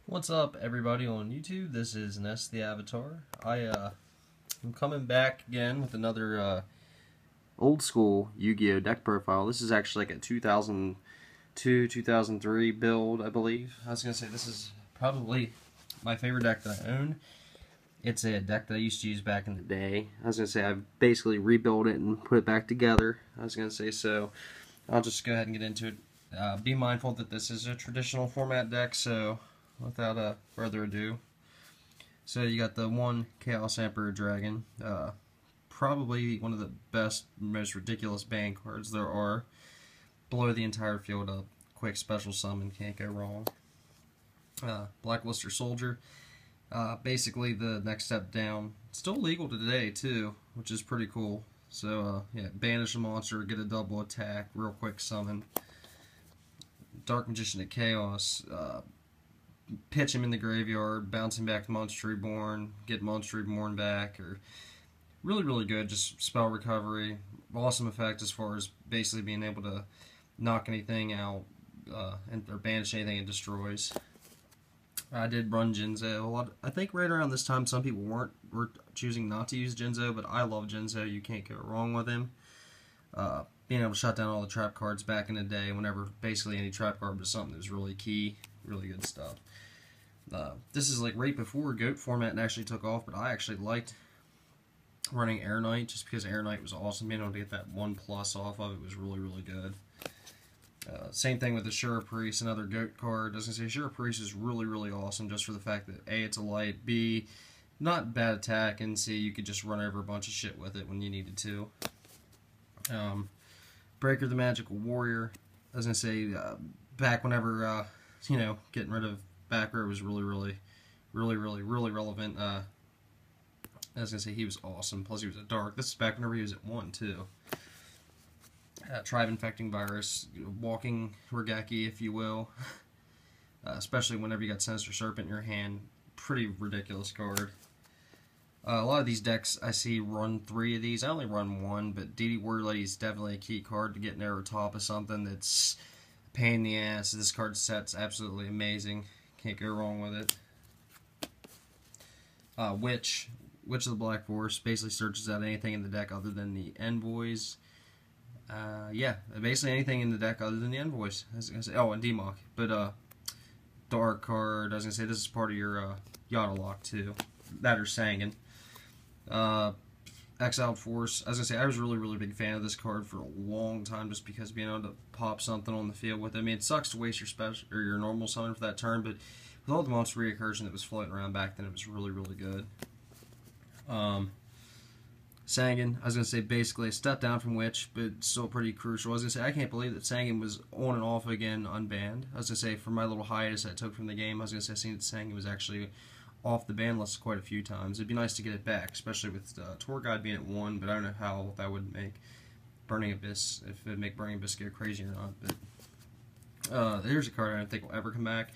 What's up, everybody on YouTube? This is Ness the Avatar. I'm coming back again with another old school Yu-Gi-Oh deck profile. This is actually like a 2002, 2003 build, I believe. I was gonna say this is probably my favorite deck that I own. It's a deck that I used to use back in the day. I was gonna say I've basically rebuilt it and put it back together. I was gonna say, so I'll just go ahead and get into it. Be mindful that this is a traditional format deck, so without further ado, so you got the one Chaos Emperor Dragon, probably one of the best, most ridiculous band cards there are. Blow the entire field up, quick special summon, can't go wrong. Blackluster Soldier, basically the next step down. Still legal today too, which is pretty cool. So yeah, banish a monster, get a double attack, real quick summon. Dark Magician of Chaos, pitch him in the graveyard, bounce him back to Monster Reborn, get Monster Reborn back, or really good, just spell recovery. Awesome effect as far as basically being able to knock anything out or banish anything it destroys. I did run Jinzo a lot. I think right around this time some people were choosing not to use Jinzo, but I love Jinzo. You can't go wrong with him. Being able to shut down all the trap cards back in the day, whenever basically any trap card was something that was really key, really good stuff. This is like right before GOAT format actually took off, but I actually liked running Air Knight just because Air Knight was awesome. Being able to get that 1+ off of it was really good. Same thing with the Shura Priest, another GOAT card. I was going to say, Shura Priest is really awesome just for the fact that A, it's a light, B, not bad attack, and C, you could just run over a bunch of shit with it when you needed to. Breaker the Magical Warrior. I was going to say, back whenever, you know, getting rid of back row was really relevant. I was going to say, he was awesome, plus he was a dark. This is back whenever he was at 1, too. Tribe Infecting Virus, walking Regeki, if you will. Especially whenever you got Sinister Serpent in your hand. Pretty ridiculous card. A lot of these decks I see run 3 of these. I only run 1, but DD Warrior Lady is definitely a key card to get near the top of something that's a pain in the ass. This card set's absolutely amazing. Can't go wrong with it. Witch of the Black Forest basically searches out anything in the deck other than the envoys. Yeah, basically anything in the deck other than the envoys. I was gonna say, oh, and Demok. But dark card. I was gonna say this is part of your Yada lock too. That or Sangan. Exiled Force. I was gonna say I was really big fan of this card for a long time, just because being able to pop something on the field with it. I mean, it sucks to waste your special or your normal summon for that turn, but with all the monster recursion that was floating around back then, it was really good. Sangan, I was going to say basically a step down from Witch, but still pretty crucial. I was going to say I can't believe that Sangan was on and off again unbanned. I was going to say for my little hiatus I took from the game, I was going to say I seen that Sangan was actually off the ban list quite a few times. It'd be nice to get it back, especially with Tour Guide being at 1, but I don't know how that would make Burning Abyss, if it would make Burning Abyss go crazy or not. But here's a card I don't think will ever come back.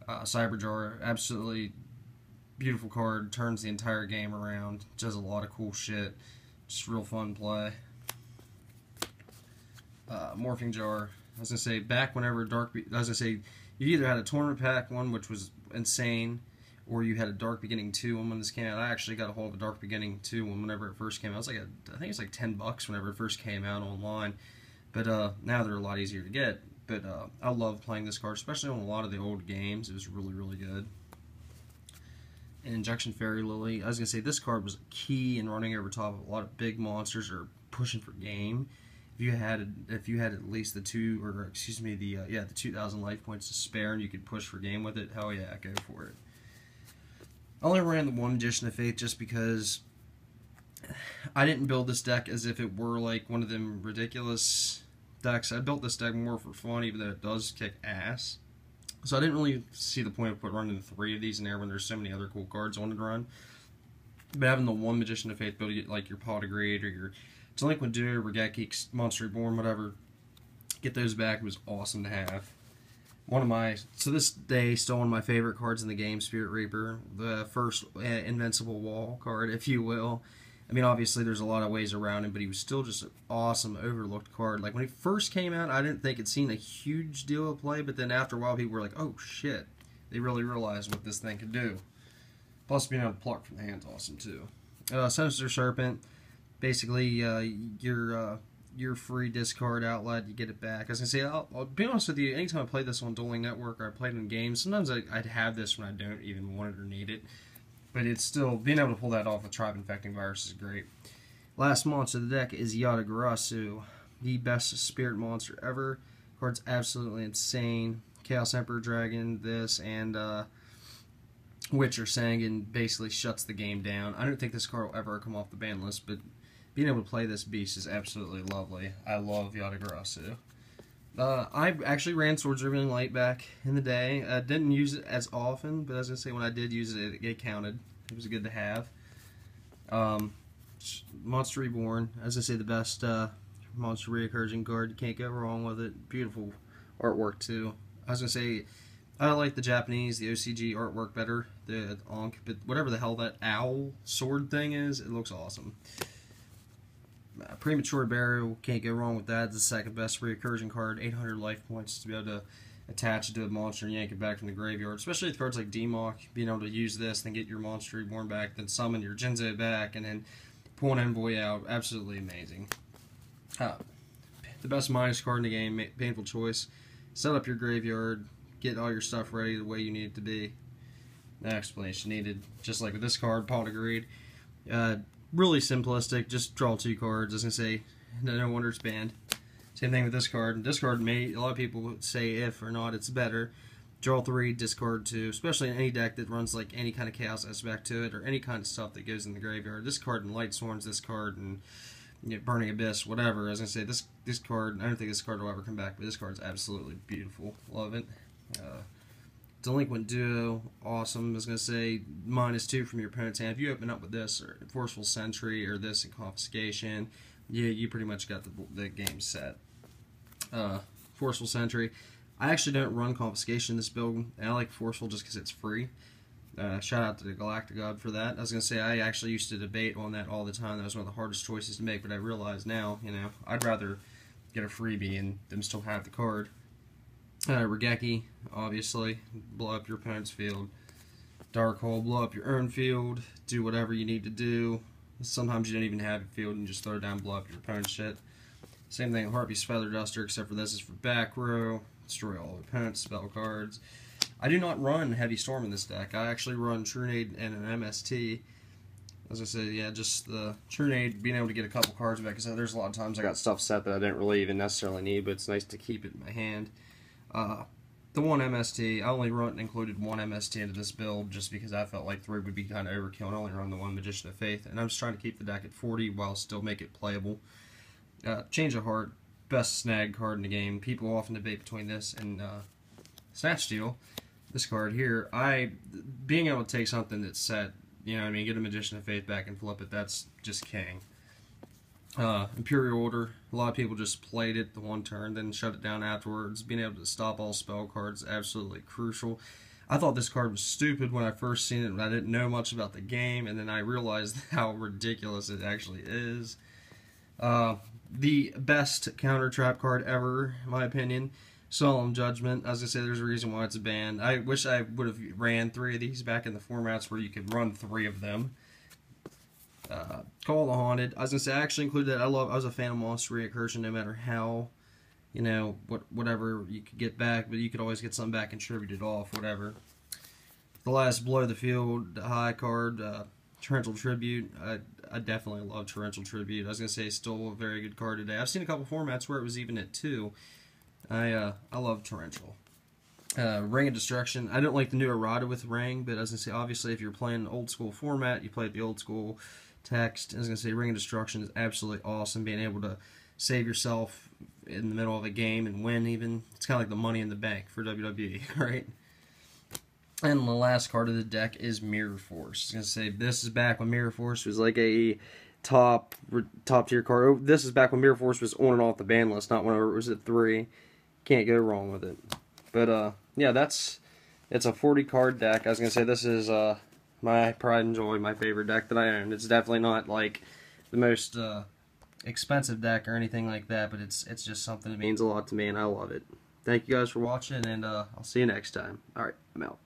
Cyberjar, absolutely beautiful card, turns the entire game around, does a lot of cool shit, just real fun play. Morphing Jar, I was going to say, back whenever I was going to say, you either had a Tournament Pack 1, which was insane, or you had a Dark Beginning 2 one when this came out. I actually got a hold of a Dark Beginning 2 one whenever it first came out. It was like I think it's like $10 whenever it first came out online, but now they're a lot easier to get. But I love playing this card, especially on a lot of the old games. It was really good. And Injection Fairy Lily. I was going to say this card was key in running over top of a lot of big monsters or pushing for game. If you had at least the 2,000 life points to spare and you could push for game with it, hell yeah, go for it. I only ran the one Magician of Faith just because I didn't build this deck as if it were like one of them ridiculous decks. I built this deck more for fun, even though it does kick ass. So I didn't really see the point of running 3 of these in there when there's so many other cool cards I wanted to run. But having the one Magician of Faith build, like your Potigrade or your Delinquent Duo, Regeki, Monster Reborn, whatever, get those back was awesome to have. One of my, to this day, still one of my favorite cards in the game, Spirit Reaper, the first Invincible Wall card, if you will. I mean, obviously, there's a lot of ways around him, but he was still just an awesome, overlooked card. Like, when he first came out, I didn't think it'd seen a huge deal of play, but then after a while, people were like, oh, shit, they really realized what this thing could do. Plus, being able to pluck from the hand's awesome too. Sinister Serpent, basically your free discard outlet, you get it back. As I say, I'll be honest with you, anytime I played this on Dueling Network or I played in games, sometimes I'd have this when I don't even want it or need it. But it's still, being able to pull that off with Tribe Infecting Virus is great. Last monster of the deck is Yatagarasu, the best spirit monster ever. Card's absolutely insane. Chaos Emperor Dragon, this, and Witcher Sangan basically shuts the game down. I don't think this card will ever come off the ban list, but being able to play this beast is absolutely lovely. I love Yatagarasu. I actually ran Swords Ribbon Light back in the day. I didn't use it as often, but as I say, when I did use it, it counted. It was good to have. Monster Reborn, as I say, the best monster reoccurring card. You can't go wrong with it. Beautiful artwork too. I was gonna say, I like the Japanese, the OCG artwork better. The Ankh, but whatever the hell that owl sword thing is, it looks awesome. Premature Burial, can't go wrong with that. It's the second best recursion card. 800 life points to be able to attach it to a monster and yank it back from the graveyard. Especially with cards like Demok, being able to use this, then get your monster reborn back, then summon your Jinzo back, and then pull an envoy out. Absolutely amazing. The best minus card in the game, painful choice. Set up your graveyard, get all your stuff ready the way you need it to be. No explanation needed. Just like with this card, Paul agreed. Really simplistic, just draw 2 cards. I was going to say, no wonder it's banned. Same thing with this card. This card may, a lot of people would say if or not it's better. Draw 3, discard 2, especially in any deck that runs like any kind of chaos aspect to it, or any kind of stuff that goes in the graveyard. This card in Light Sworns, this card and Burning Abyss, whatever. As I say, this card, I don't think this card will ever come back, but this card is absolutely beautiful. Love it. Delinquent Duo, awesome. I was going to say, -2 from your opponent's hand. If you open up with this, or Forceful Sentry, or this in Confiscation, yeah, you pretty much got the game set. Forceful Sentry. I actually don't run Confiscation in this build, and I like Forceful just because it's free. Shout out to the Galactic God for that. I was going to say, I actually used to debate on that all the time. That was one of the hardest choices to make, but I realize now, I'd rather get a freebie and them still have the card. Regeki, obviously, blow up your opponent's field. Darkhold, blow up your own field, do whatever you need to do. Sometimes you don't even have a field and just throw it down, blow up your opponent's shit. Same thing, Harpy's Feather Duster, except for this is for back row. Destroy all opponent's spell cards. I do not run Heavy Storm in this deck. I actually run Trunade and an MST. As I said, yeah, just the Trunade, being able to get a couple cards back, because there's a lot of times I got stuff set that I didn't really even necessarily need, but it's nice to keep it in my hand. The one MST, I only included one MST into this build just because I felt like 3 would be kind of overkill, and I only run the one Magician of Faith, and I'm just trying to keep the deck at 40 while still make it playable. Change of Heart, best snag card in the game. People often debate between this and Snatch Steal. This card here, being able to take something that's set, get a Magician of Faith back and flip it, that's just king. Imperial Order, a lot of people just played it the one turn, then shut it down afterwards. Being able to stop all spell cards is absolutely crucial. I thought this card was stupid when I first seen it, and I didn't know much about the game, and then I realized how ridiculous it actually is. The best counter trap card ever, in my opinion, Solemn Judgment. As I say, there's a reason why it's a ban. I wish I would have ran 3 of these back in the formats where you could run 3 of them. Call the Haunted. I was gonna say, I actually included that. I was a fan of monster reoccursion, no matter how, whatever you could get back, but you could always get something back and tribute it off, whatever. The last Blow the Field high card, Torrential Tribute. I definitely love Torrential Tribute. I was gonna say, still a very good card today. I've seen a couple formats where it was even at 2. I love Torrential. Ring of Destruction. I don't like the new errata with Ring, but I was gonna say, obviously, if you're playing an old school format, you play the old school text. I was gonna say, Ring of Destruction is absolutely awesome. Being able to save yourself in the middle of a game and win, even, it's kind of like the Money in the Bank for WWE, right? And the last card of the deck is Mirror Force. I was gonna say, this is back when Mirror Force was like a top tier card. This is back when Mirror Force was on and off the ban list, not whenever it was at 3. Can't go wrong with it. But yeah, it's a 40 card deck. I was gonna say, this is my pride and joy, my favorite deck that I own. It's definitely not like the most expensive deck or anything like that, but it's just something that means a lot to me, and I love it. Thank you guys for watching, and I'll see you next time. Alright, I'm out.